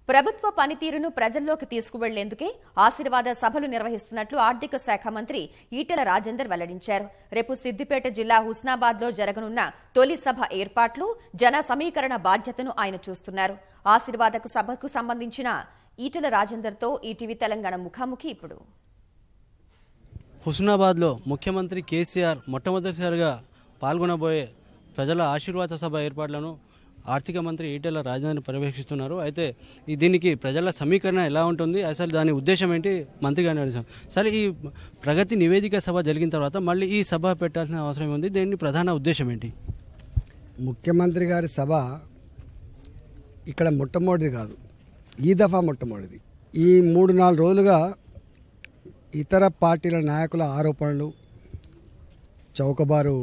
ప్రభుత్వ పనితీరును ప్రజల్లోకి తీసుకువెళ్లేందుకే ఆశీర్వాద సభలు నిర్వహిస్తున్నట్లు ఆర్థిక శాఖ మంత్రి ఈటెల రాజేందర్ వెల్లడించారు. రేపు సిద్దిపేట జిల్లా హుస్నాబాద్లో జరగనున్న తొలి సభ ఏర్పాట్లు, జన సమీకరణ బాధ్యతను ఆయన చూస్తున్నారు. ఆశీర్వాద సభకు సంబంధించిన ఈటెల రాజేందర్తో ఈటీవీ తెలంగాణ ముఖాముఖి ఇప్పుడు. హుస్నాబాద్లో ముఖ్యమంత్రి కేసీఆర్ మొట్టమొదటిసారిగా పాల్గొనబోయే ప్రజల ఆశీర్వాద సభ ఏర్పాట్లను ఆర్థిక మంత్రి ఈటెల రాజేందర్ పర్యవేక్షిస్తున్నారు. అయితే దీనికి ప్రజల సమీకరణ ఎలా ఉంటుంది, అసలు దాని ఉద్దేశం ఏంటి మంత్రి గారిని అడిగాం. సరే, ఈ ప్రగతి నివేదిక సభ జరిగిన తర్వాత మళ్ళీ ఈ సభ పెట్టాల్సిన అవసరం ఉంది. దీని ప్రధాన ఉద్దేశం ఏంటి? ముఖ్యమంత్రి గారి సభ ఇక్కడ మొట్టమొదటిది కాదు, ఈ దఫా మొట్టమొదటిది. ఈ 3-4 రోజులుగా ఇతర పార్టీల నాయకుల ఆరోపణలు, చౌకబారు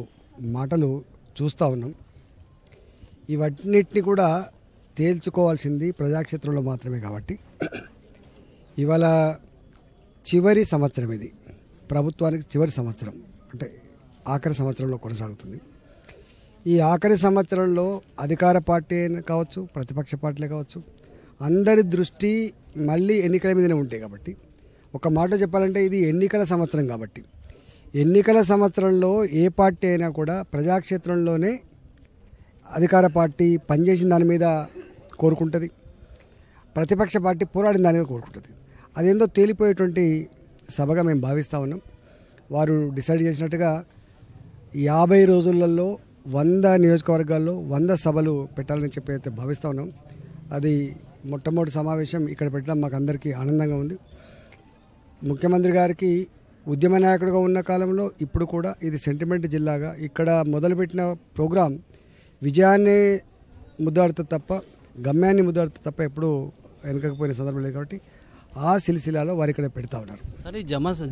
మాటలు చూస్తూ ఉన్నాం. ఇవన్నిటిని కూడా తేల్చుకోవాల్సింది ప్రజాక్షేత్రంలో మాత్రమే. కాబట్టి ఇవాళ చివరి సంవత్సరం, ఇది ప్రభుత్వానికి చివరి సంవత్సరం, అంటే ఆఖరి సంవత్సరంలో కొనసాగుతుంది. ఈ ఆఖరి సంవత్సరంలో అధికార పార్టీ కావచ్చు, ప్రతిపక్ష పార్టీలే కావచ్చు, అందరి దృష్టి మళ్ళీ ఎన్నికల మీదనే ఉంటాయి. కాబట్టి ఒక మాట చెప్పాలంటే ఇది ఎన్నికల సంవత్సరం. కాబట్టి ఎన్నికల సంవత్సరంలో ఏ పార్టీ అయినా కూడా ప్రజాక్షేత్రంలోనే అధికార పార్టీ పనిచేసిన దాని మీద కోరుకుంటుంది, ప్రతిపక్ష పార్టీ పోరాడిన దాని మీద కోరుకుంటుంది. అదేందో తేలిపోయేటువంటి సభగా మేము భావిస్తూ ఉన్నాం. వారు డిసైడ్ చేసినట్టుగా 50 రోజులలో 100 నియోజకవర్గాల్లో 100 సభలు పెట్టాలని చెప్పి అయితే భావిస్తూ ఉన్నాం. అది మొట్టమొదటి సమావేశం ఇక్కడ పెట్టడం మాకు అందరికీ ఆనందంగా ఉంది. ముఖ్యమంత్రి గారికి ఉద్యమ నాయకుడిగా ఉన్న కాలంలో ఇప్పుడు కూడా ఇది సెంటిమెంట్ జిల్లాగా ఇక్కడ మొదలుపెట్టిన ప్రోగ్రాం విజయాన్ని ముద్దాడుతుంది తప్ప, గమ్యాన్ని ముద్దాడుతుంది తప్ప ఎప్పుడూ వెనకపోయిన సందర్భం లేదు. కాబట్టి ఆ సిలిసిలాలో వారు ఇక్కడ పెడతా ఉన్నారు. సరే,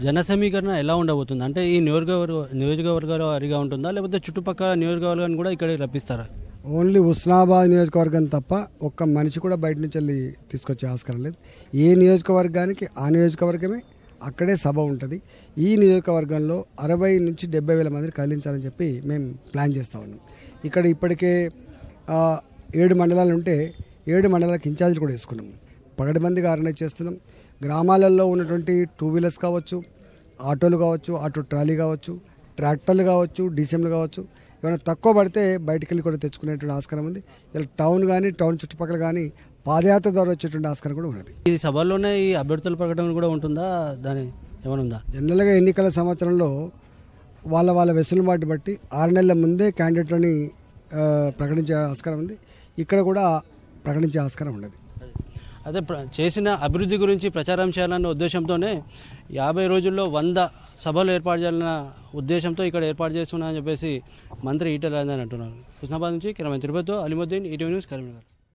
జన సమీకరణ ఎలా ఉండబోతుంది? అంటే ఈ నియోజకవర్గాల వారిగా ఉంటుందా, లేకపోతే చుట్టుపక్కల నియోజకవర్గాన్ని కూడా ఇక్కడ రప్పిస్తారా? ఓన్లీ హుస్నాబాద్ నియోజకవర్గం తప్ప ఒక్క మనిషి కూడా బయట నుంచి వెళ్ళి తీసుకొచ్చే ఆస్కారం లేదు. ఏ నియోజకవర్గానికి ఆ నియోజకవర్గమే, అక్కడే సభ ఉంటుంది. ఈ నియోజకవర్గంలో 60 నుంచి 70 వేల మందిని కదిలించాలని చెప్పి మేము ప్లాన్ చేస్తూ ఉన్నాం. ఇక్కడ ఇప్పటికే 7 మండలాలు ఉంటే 7 మండలాలకు ఇన్ఛార్జీలు కూడా వేసుకున్నాం. పగటిబందిగా ఆర్గనైజ్ చేస్తున్నాం. గ్రామాలలో ఉన్నటువంటి 2 వీలర్స్ కావచ్చు, ఆటోలు కావచ్చు, ఆటో ట్రాలీ కావచ్చు, ట్రాక్టర్లు కావచ్చు, డీసీఎంలు కావచ్చు, ఏమైనా తక్కువ పడితే బయటికి వెళ్ళి కూడా తెచ్చుకునేటువంటి ఆస్కారం ఉంది. ఇలా టౌన్ కానీ టౌన్ చుట్టుపక్కల కానీ పాదయాత్ర ద్వారా వచ్చేటువంటి ఆస్కారం కూడా ఉన్నది. ఈ సభల్లోనే ఈ అభ్యర్థుల ప్రకటన కూడా ఉంటుందా, దాని ఏమైనా ఉందా? జనరల్గా ఎన్నికల సంవత్సరంలో వాళ్ళ వెసులుబాటు బట్టి 6 నెలల ముందే క్యాండిడేట్లని ప్రకటించే ఆస్కారం ఉంది. ఇక్కడ కూడా ప్రకటించే ఆస్కారం ఉండదు. అదే చేసిన అభివృద్ధి గురించి ప్రచారం చేయాలన్న ఉద్దేశంతోనే 50 రోజుల్లో 100 సభలు ఏర్పాటు చేయాలన్న ఉద్దేశంతో ఇక్కడ ఏర్పాటు చేస్తున్నా అని చెప్పేసి మంత్రి ఈటెల రాజేందర్ అంటున్నారు. హుస్నాబాద్ నుంచి కెమెరామెన్ తిరుపతితో అలీముద్దీన్, ఈటీవీ న్యూస్, కరీంనగర్.